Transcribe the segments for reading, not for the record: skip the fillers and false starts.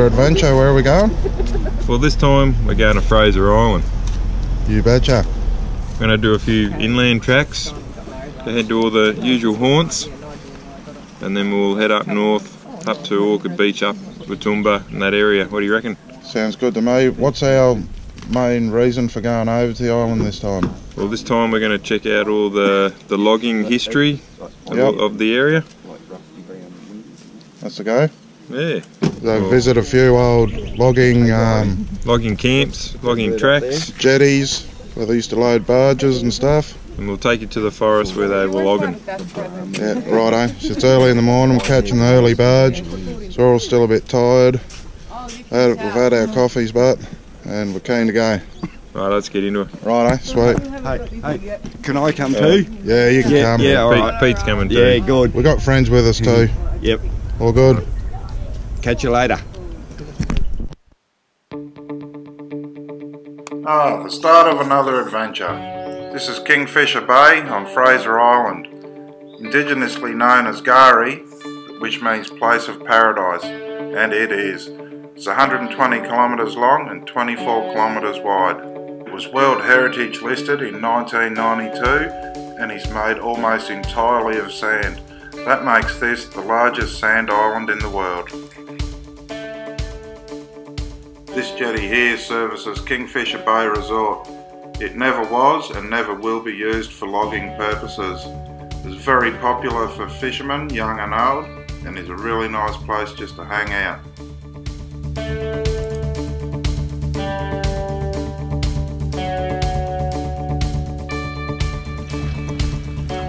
adventure. Where are we going? Well, this time we're going to Fraser Island. You betcha. We're going to do a few inland tracks to head to all the usual haunts, and then we'll head up north, up to Orchid Beach, up Watumba and that area. What do you reckon? Sounds good to me. What's our main reason for going over to the island this time? Well, this time we're going to check out all the logging history of the area. That's the go? Yeah. So visit a few old logging camps, logging tracks, jetties where they used to load barges and stuff. And we'll take you to the forest where they were logging. Yeah, righto. So it's early in the morning, we're catching the early barge, so we're all still a bit tired. We've had our coffees, but, and we're keen to go. Right, let's get into it. Righto, sweet. Hey, can I come too? Yeah, you can come. Yeah, all right. Pete's coming too. Yeah, good. We've got friends with us too. Yep. All good. Catch you later. The start of another adventure. This is Kingfisher Bay on Fraser Island, indigenously known as Gari, which means place of paradise, and it is. It's 120 kilometres long and 24 kilometres wide. It was World Heritage listed in 1992 and is made almost entirely of sand. That makes this the largest sand island in the world. This jetty here services Kingfisher Bay Resort. It never was and never will be used for logging purposes. It's very popular for fishermen, young and old, and is a really nice place just to hang out.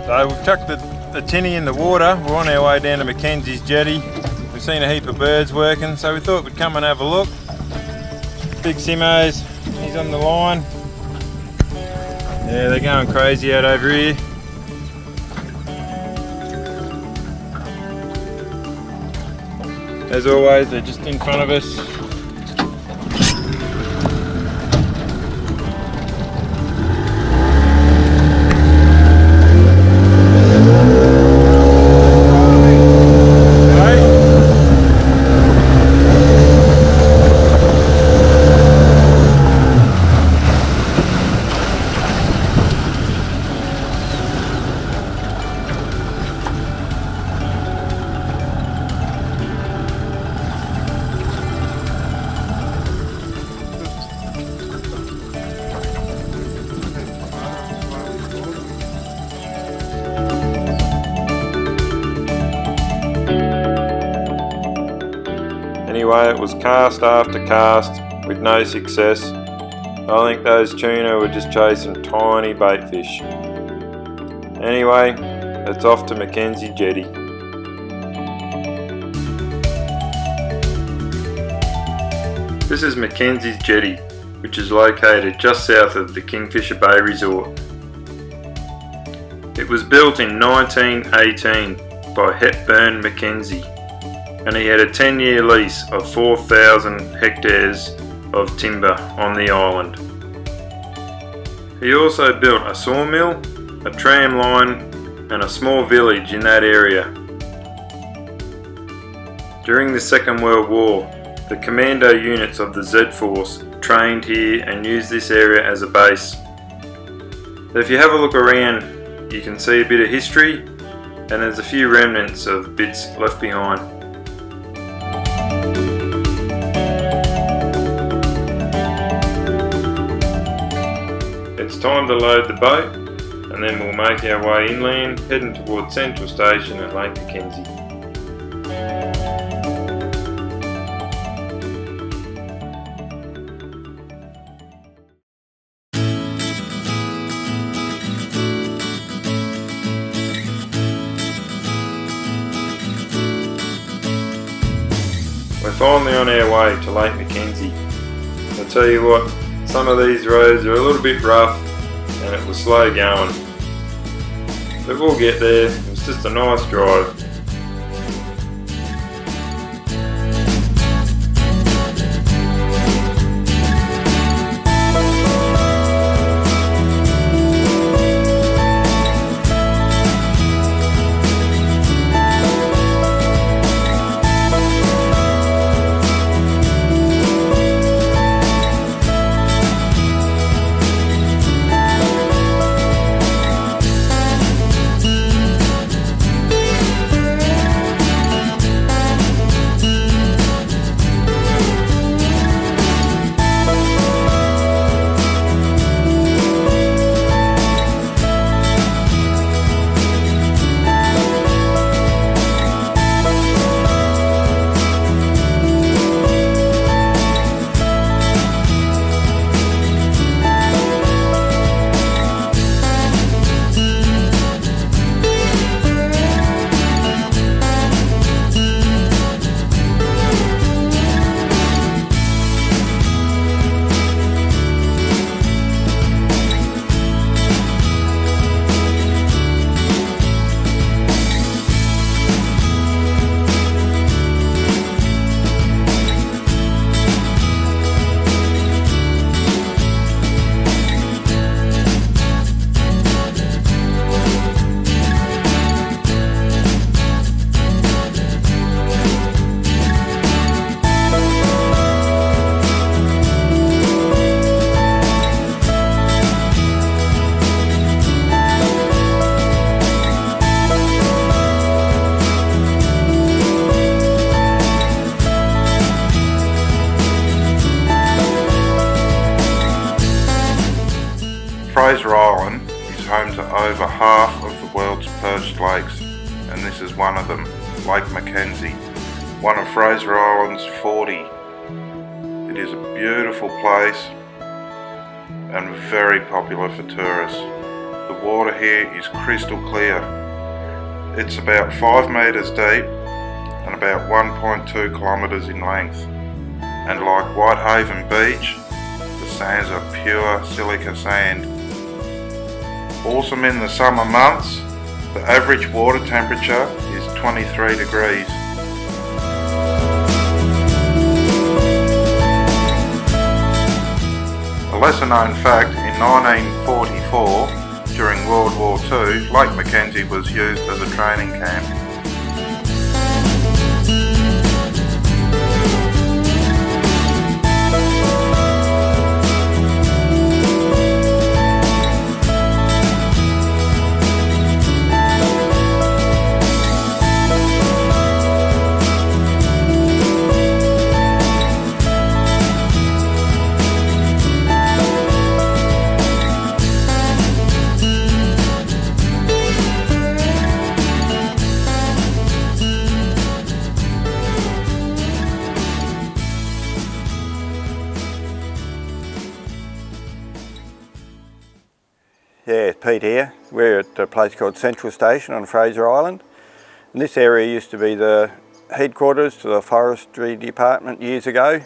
So we've chucked the tinny in the water. We're on our way down to McKenzie's jetty. We've seen a heap of birds working, so we thought we'd come and have a look. Big Simo's, he's on the line. Yeah, they're going crazy out over here. As always, they're just in front of us. Anyway, it was cast after cast with no success. I think those tuna were just chasing tiny bait fish. Anyway, it's off to McKenzie Jetty. This is McKenzie's Jetty, which is located just south of the Kingfisher Bay Resort. It was built in 1918 by Hepburn McKenzie, and he had a 10-year lease of 4,000 hectares of timber on the island. He also built a sawmill, a tram line and a small village in that area. During the Second World War, the commando units of the Z Force trained here and used this area as a base. So if you have a look around, you can see a bit of history, and there's a few remnants of bits left behind. It's time to load the boat, and then we'll make our way inland, heading towards Central Station at Lake McKenzie. We're finally on our way to Lake McKenzie. I'll tell you what, some of these roads are a little bit rough and it was slow going. But we'll get there, it's just a nice drive. Fraser Island is home to over half of the world's perched lakes, and this is one of them, Lake McKenzie, one of Fraser Island's 40. It is a beautiful place and very popular for tourists. The water here is crystal clear. It's about 5 metres deep and about 1.2 kilometres in length. And like Whitehaven Beach, the sands are pure silica sand. Awesome in the summer months, the average water temperature is 23 degrees. A lesser known fact, in 1944, during World War II, Lake McKenzie was used as a training camp. Yeah, Pete here. We're at a place called Central Station on Fraser Island. And this area used to be the headquarters to the forestry department years ago. It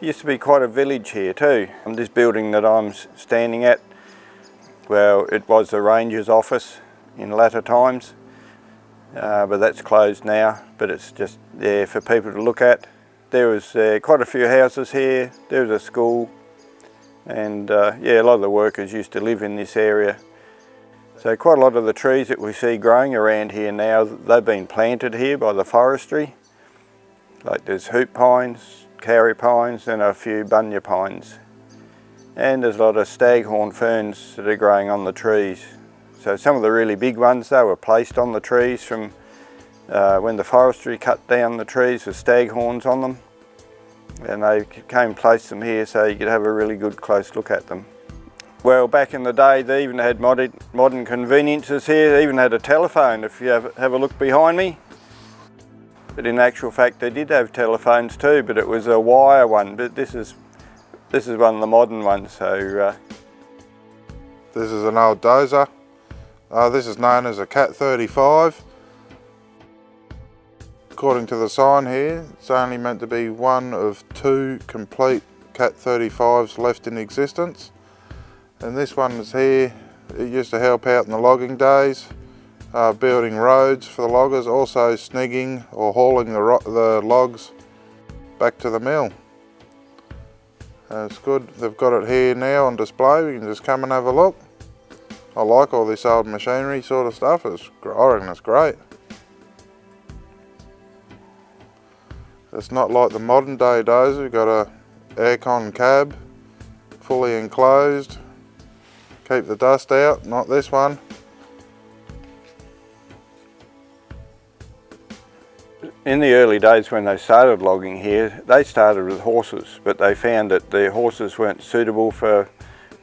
used to be quite a village here too. And this building that I'm standing at, well, it was the ranger's office in latter times, but that's closed now. But it's just there for people to look at. There was quite a few houses here. There was a school. And yeah, a lot of the workers used to live in this area. So quite a lot of the trees that we see growing around here now, they've been planted here by the forestry. Like there's hoop pines, kauri pines and a few bunya pines. And there's a lot of staghorn ferns that are growing on the trees. So some of the really big ones, they were placed on the trees from when the forestry cut down the trees with staghorns on them. And they came and placed them here so you could have a really good close look at them. Well, back in the day they even had modern conveniences here. They even had a telephone, if you have a look behind me. But in actual fact they did have telephones too, but it was a wire one. But this is one of the modern ones. So this is an old dozer. This is known as a Cat 35. According to the sign here, it's only meant to be one of 2 complete Cat 35s left in existence. And this one is here. It used to help out in the logging days, building roads for the loggers, also snigging or hauling the logs back to the mill. It's good, they've got it here now on display. We can just come and have a look. I like all this old machinery sort of stuff. I reckon it's great. It's not like the modern day dozer. We've got a aircon cab, fully enclosed, keep the dust out, not this one. in the early days when they started logging here, they started with horses, but they found that the horses weren't suitable for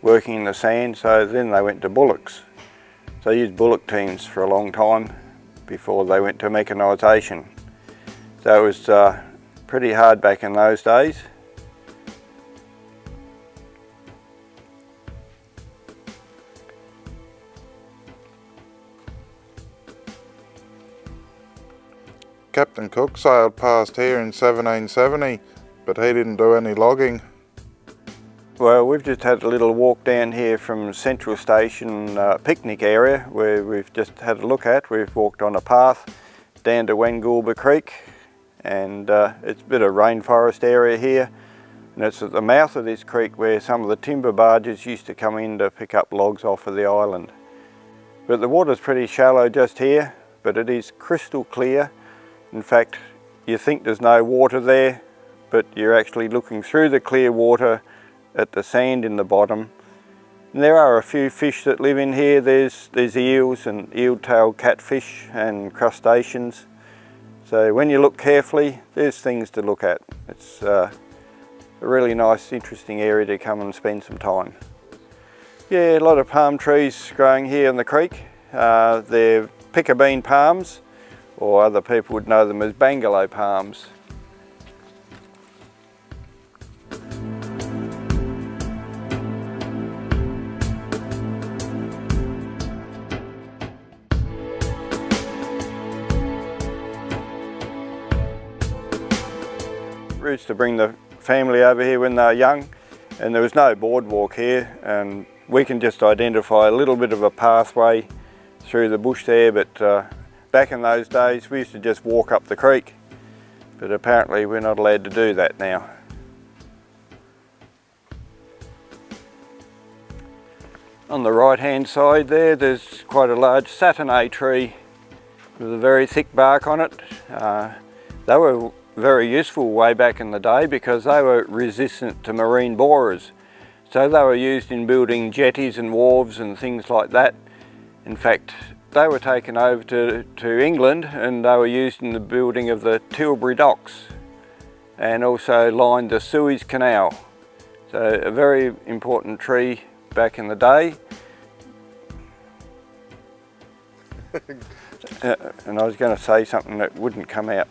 working in the sand, so then they went to bullocks. So they used bullock teams for a long time before they went to mechanisation. So it was pretty hard back in those days. Captain Cook sailed past here in 1770, but he didn't do any logging. Well, we've just had a little walk down here from Central Station picnic area where we've just had a look at. We've walked on a path down to Goober Creek, and it's a bit of rainforest area here, and it's at the mouth of this creek where some of the timber barges used to come in to pick up logs off of the island. But the water's pretty shallow just here, but it is crystal clear. In fact, you think there's no water there, but you're actually looking through the clear water at the sand in the bottom. And there are a few fish that live in here. There's eels and eel-tailed catfish and crustaceans. So when you look carefully, there's things to look at. It's a really nice, interesting area to come and spend some time. Yeah, a lot of palm trees growing here in the creek. They're picker bean palms, or other people would know them as bangalow palms. We used to bring the family over here when they were young, and there was no boardwalk here, and we can just identify a little bit of a pathway through the bush there, but back in those days we used to just walk up the creek, but apparently we're not allowed to do that now. On the right hand side there's quite a large saturday tree with a very thick bark on it. They were very useful way back in the day because they were resistant to marine borers. So they were used in building jetties and wharves and things like that. In fact, they were taken over to England and they were used in the building of the Tilbury docks and also lined the Suez Canal. So a very important tree back in the day. And I was going to say something that wouldn't come out.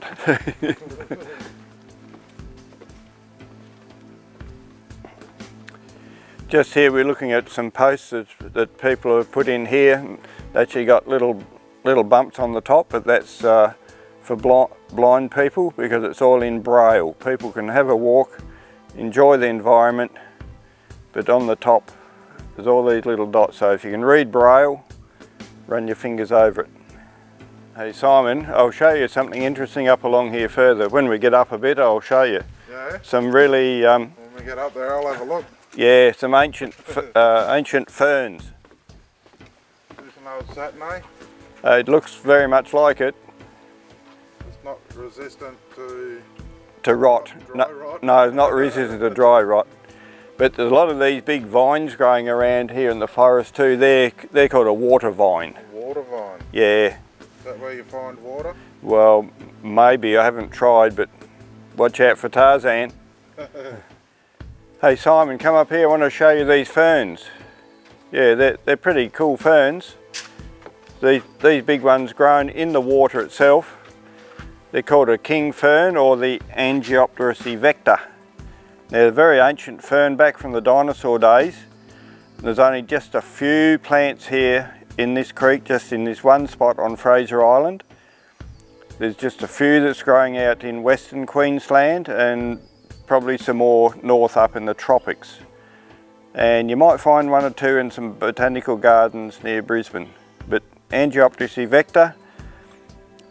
Just here we're looking at some posts that people have put in here. They actually got little bumps on the top, but that's for blind people because it's all in braille. People can have a walk, enjoy the environment, but on the top there's all these little dots. So if you can read braille, run your fingers over it. Hey Simon, I'll show you something interesting up along here further. When we get up a bit, I'll show you. Yeah? Some really... when we get up there, I'll have a look. Yeah, some ancient ferns. There's an old saturday. It looks very much like it. It's not resistant to... rot. Dry rot? No, it's not resistant to dry rot. But there's a lot of these big vines growing around here in the forest too. They're called a water vine. A water vine? Yeah. Is that where you find water? Well, maybe. I haven't tried, but watch out for Tarzan. Hey Simon, come up here. I want to show you these ferns. Yeah, they're pretty cool ferns. These big ones grown in the water itself. They're called a king fern or the Angiopteris evecta. They're a very ancient fern back from the dinosaur days. There's only just a few plants here in this creek, just in this one spot on Fraser Island. There's just a few that's growing out in Western Queensland and probably some more north up in the tropics. And you might find one or two in some botanical gardens near Brisbane. But Angiopteris evecta,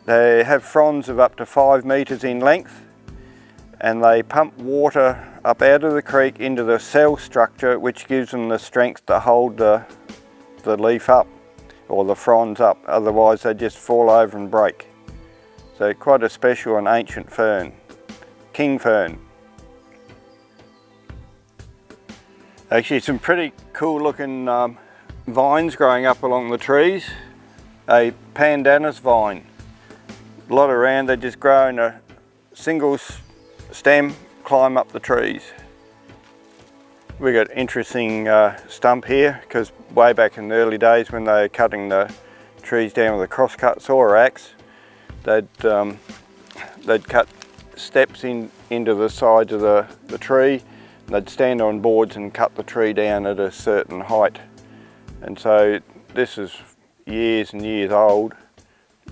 they have fronds of up to 5 metres in length, and they pump water up out of the creek into the cell structure, which gives them the strength to hold the leaf up or the fronds up, otherwise they just fall over and break. So quite a special and ancient fern, king fern. Actually some pretty cool looking vines growing up along the trees. A pandanus vine, a lot around, they just grow in a single stem, climb up the trees. We got interesting stump here because way back in the early days when they were cutting the trees down with a crosscut saw or axe, they'd cut steps into the sides of the tree. They'd stand on boards and cut the tree down at a certain height. And so this is years and years old,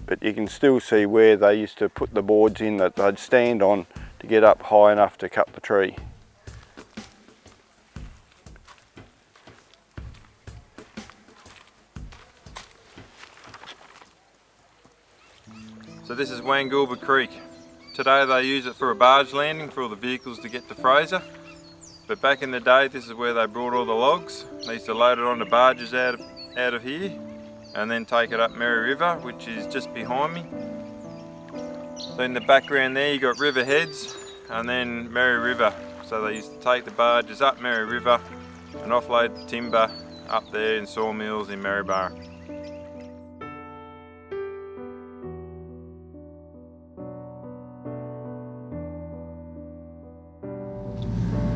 but you can still see where they used to put the boards in that they'd stand on to get up high enough to cut the tree. So this is Goober Creek. Today they use it for a barge landing for all the vehicles to get to Fraser. But back in the day, this is where they brought all the logs. They used to load it onto barges out of here and then take it up Merry River, which is just behind me. So in the background there you got River Heads and then Merry River. So they used to take the barges up Merry River and offload the timber up there in sawmills in Maryborough.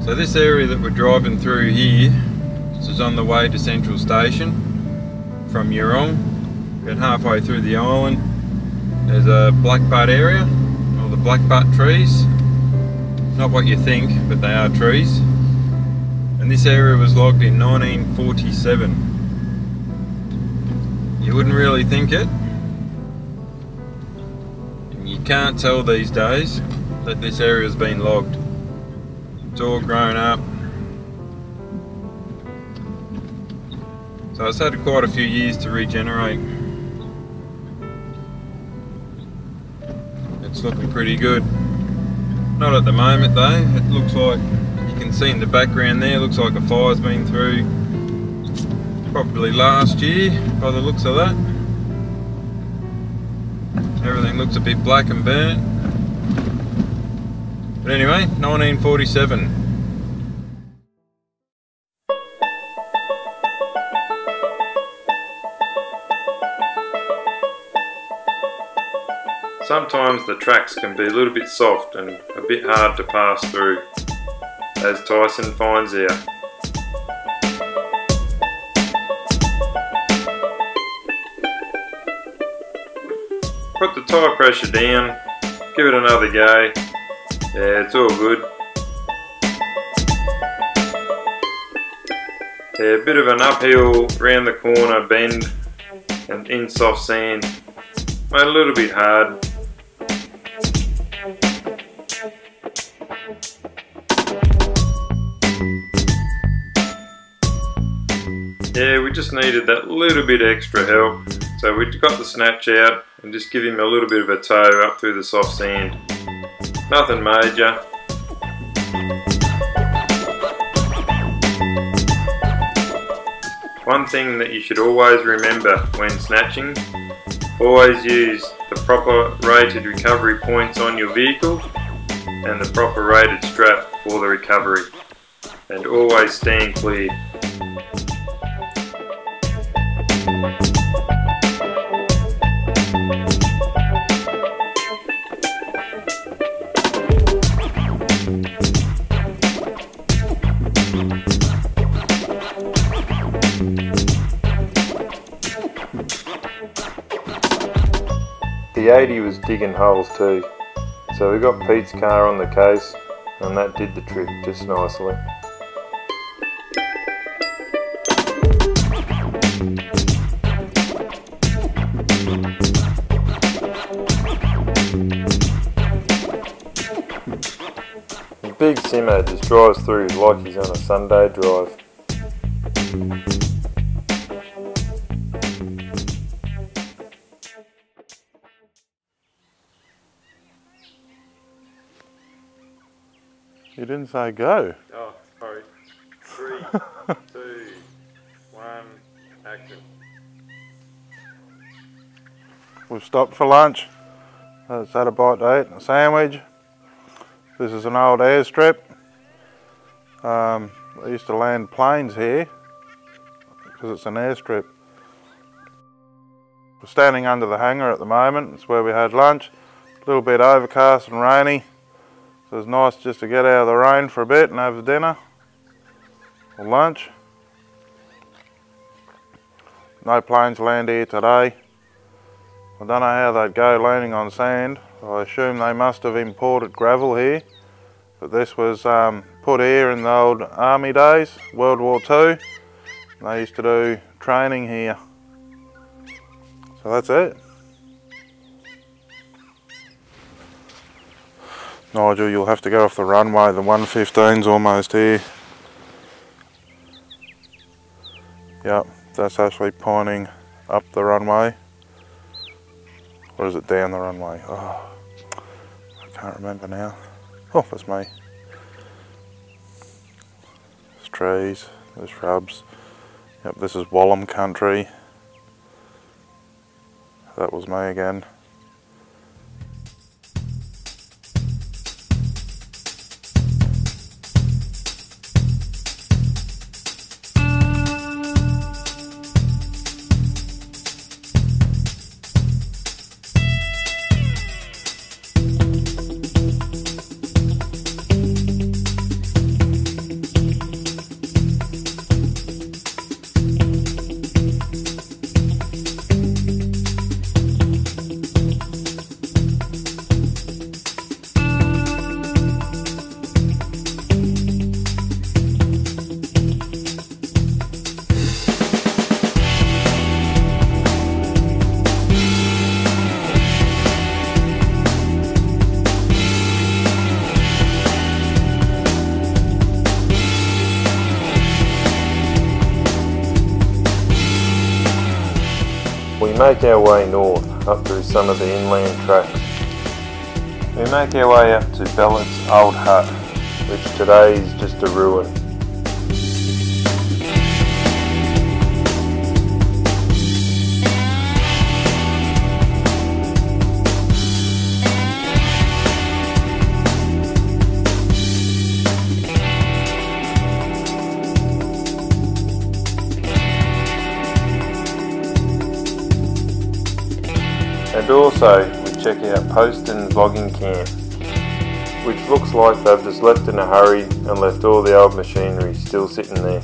So this area that we're driving through here This is on the way to Central Station from Yurong. About halfway through the island there's a blackbutt area, or the blackbutt trees. Not what you think, but they are trees. And this area was logged in 1947. You wouldn't really think it. And you can't tell these days that this area has been logged. It's all grown up. So it's had quite a few years to regenerate. It's looking pretty good. Not at the moment though. It looks like, you can see in the background there, looks like a fire's been through probably last year by the looks of that. Everything looks a bit black and burnt. But anyway, 1947. Sometimes the tracks can be a little bit soft and a bit hard to pass through, as Tyson finds out. Put the tyre pressure down, give it another go. Yeah, it's all good. Yeah, a bit of an uphill round the corner bend and in soft sand. Made a little bit hard. Yeah, we just needed that little bit extra help. So we got the snatch out and just give him a little bit of a tow up through the soft sand. Nothing major. One thing that you should always remember when snatching, always use the proper rated recovery points on your vehicle and the proper rated strap for the recovery. And always stand clear. The 80 was digging holes too, so we got Pete's car on the case and that did the trick just nicely. The big simmer just drives through like he's on a Sunday drive. You didn't say go. Oh, sorry. 3, 2, 1, action. We've stopped for lunch. Let's had a bite to eat and a sandwich. This is an old airstrip. They used to land planes here because it's an airstrip. We're standing under the hangar at the moment. It's where we had lunch. A little bit overcast and rainy. So it's nice just to get out of the rain for a bit and have dinner or lunch. No planes land here today. I don't know how they'd go landing on sand. I assume they must have imported gravel here. But this was put here in the old army days, World War II. They used to do training here. So that's it. Nigel, you'll have to go off the runway. The 115's almost here. Yep, that's actually pointing up the runway. Or is it down the runway? Oh, I can't remember now. Oh, that's me. There's trees, there's shrubs. Yep, this is Wallam country. That was me again. we make our way north up through some of the inland tracks. We make our way up to Bellett's old hut, which today is just a ruin. And also, we check out Poston's logging camp, which looks like they've just left in a hurry and left all the old machinery still sitting there.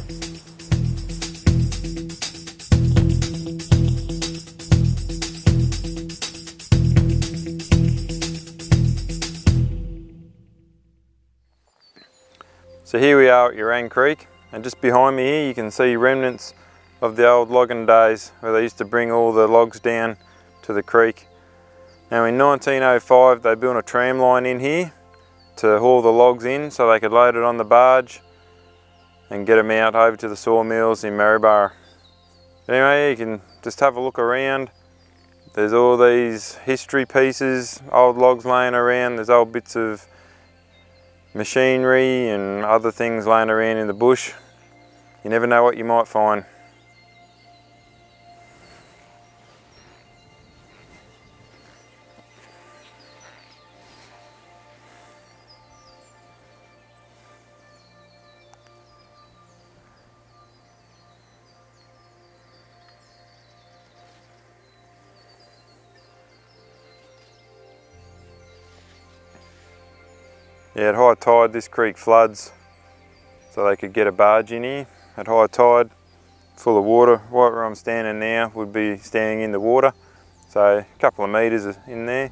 So here we are at Urang Creek, and just behind me here you can see remnants of the old logging days where they used to bring all the logs down to the creek. Now in 1905 they built a tram line in here to haul the logs in so they could load it on the barge and get them out over to the sawmills in Maryborough. Anyway, you can just have a look around. There's all these history pieces, old logs laying around, there's old bits of machinery and other things laying around in the bush. You never know what you might find. Yeah, at high tide this creek floods, so they could get a barge in here. At high tide, full of water. Right where I'm standing now would be standing in the water, so a couple of metres in there.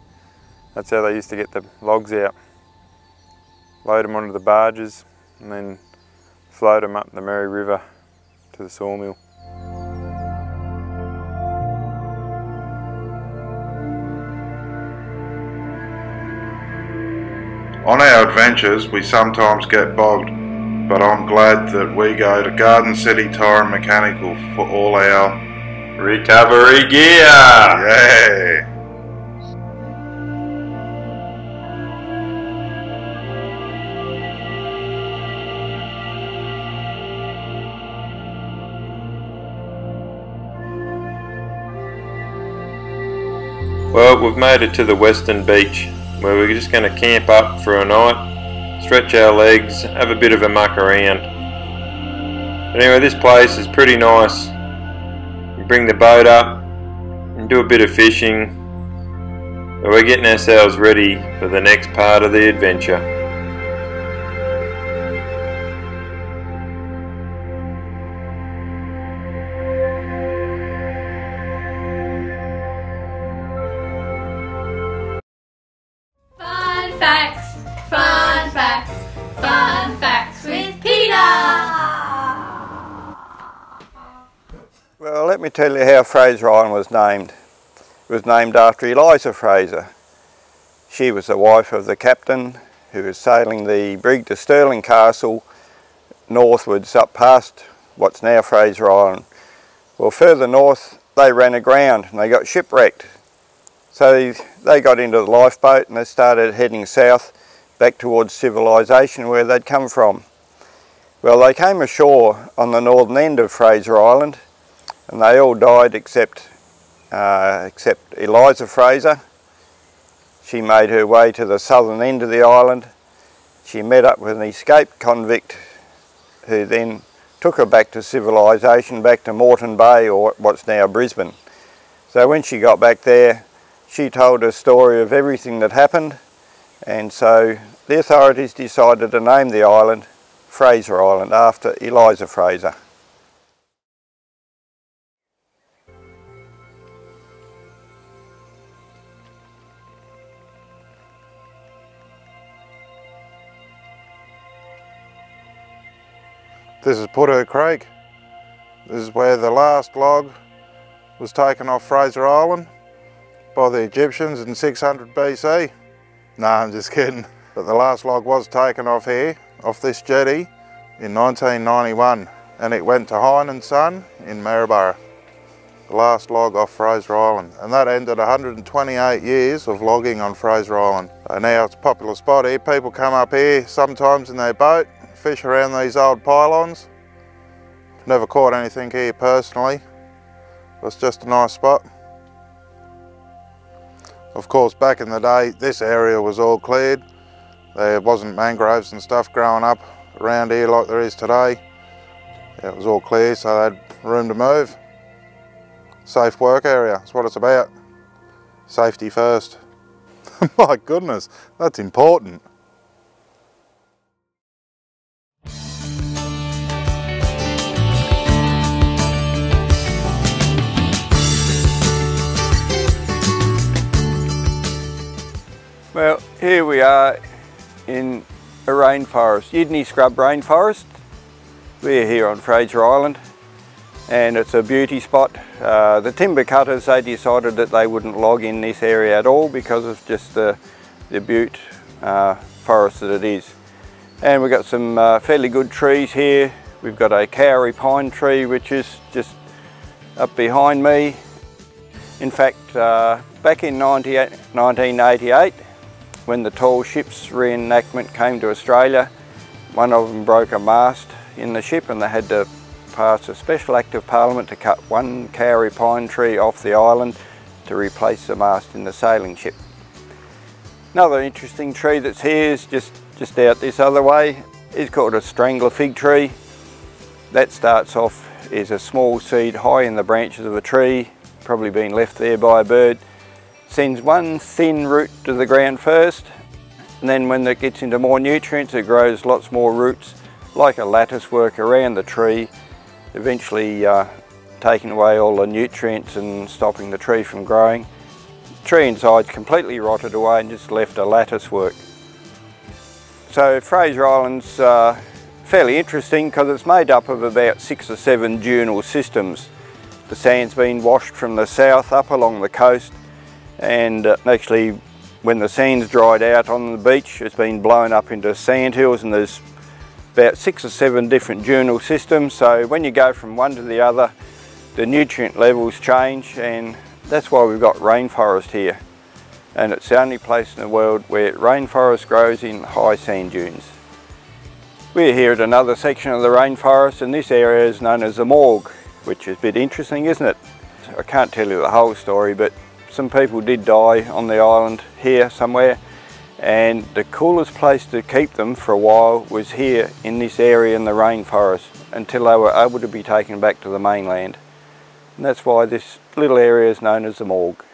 That's how they used to get the logs out. Load them onto the barges and then float them up the Mary River to the sawmill. On our adventures we sometimes get bogged, but I'm glad that we go to Garden City Tire and Mechanical for all our recovery gear! Yeah! Well, we've made it to the western beach, where we're just going to camp up for a night, stretch our legs, have a bit of a muck around. But anyway, this place is pretty nice. We bring the boat up and do a bit of fishing, but we're getting ourselves ready for the next part of the adventure. Fun facts with Peter! Well, let me tell you how Fraser Island was named. It was named after Eliza Fraser. She was the wife of the captain who was sailing the brig to Stirling Castle northwards up past what's now Fraser Island. Well, further north they ran aground and they got shipwrecked. So they got into the lifeboat and they started heading south back towards civilization where they'd come from. Well, they came ashore on the northern end of Fraser Island and they all died except Eliza Fraser. She made her way to the southern end of the island. She met up with an escaped convict who then took her back to civilization, back to Moreton Bay, or what's now Brisbane. So when she got back there, she told a story of everything that happened, and so the authorities decided to name the island Fraser Island after Eliza Fraser. This is Puttur Creek. This is where the last log was taken off Fraser Island by the Egyptians in 600 BC. No, I'm just kidding. But the last log was taken off here, off this jetty, in 1991, and it went to Hine and Son in Maryborough. the last log off Fraser Island, and that ended 128 years of logging on Fraser Island. Now it's a popular spot here. People come up here sometimes in their boat, fish around these old pylons. Never caught anything here personally. It's just a nice spot. Of course, back in the day, this area was all cleared. There wasn't mangroves and stuff growing up around here like there is today. It was all clear, so they had room to move. Safe work area, that's what it's about. Safety first. My goodness, that's important. Well, here we are in a rainforest, Ydney scrub rainforest. We're here on Fraser Island and it's a beauty spot. The timber cutters, they decided that they wouldn't log in this area at all because of just the butte forest that it is. And we've got some fairly good trees here. We've got a kauri pine tree which is just up behind me. In fact, back in 1988, when the tall ships reenactment came to Australia, one of them broke a mast in the ship and they had to pass a special act of parliament to cut one kauri pine tree off the island to replace the mast in the sailing ship. Another interesting tree that's here is just out this other way. It's called a strangler fig tree. That starts off as a small seed high in the branches of a tree, probably been left there by a bird. Sends one thin root to the ground first, and then when it gets into more nutrients it grows lots more roots like a lattice work around the tree, eventually taking away all the nutrients and stopping the tree from growing. The tree inside's completely rotted away and just left a lattice work. So Fraser Island's fairly interesting because it's made up of about 6 or 7 dunal systems. The sand's been washed from the south up along the coast, and actually when the sand's dried out on the beach it's been blown up into sand hills, and there's about 6 or 7 different dunal systems, so when you go from one to the other the nutrient levels change, and that's why we've got rainforest here, and it's the only place in the world where rainforest grows in high sand dunes. We're here at another section of the rainforest, and this area is known as the morgue, which is a bit interesting, isn't it? I can't tell you the whole story, but some people did die on the island here somewhere, and the coolest place to keep them for a while was here in this area in the rainforest until they were able to be taken back to the mainland. And that's why this little area is known as the morgue.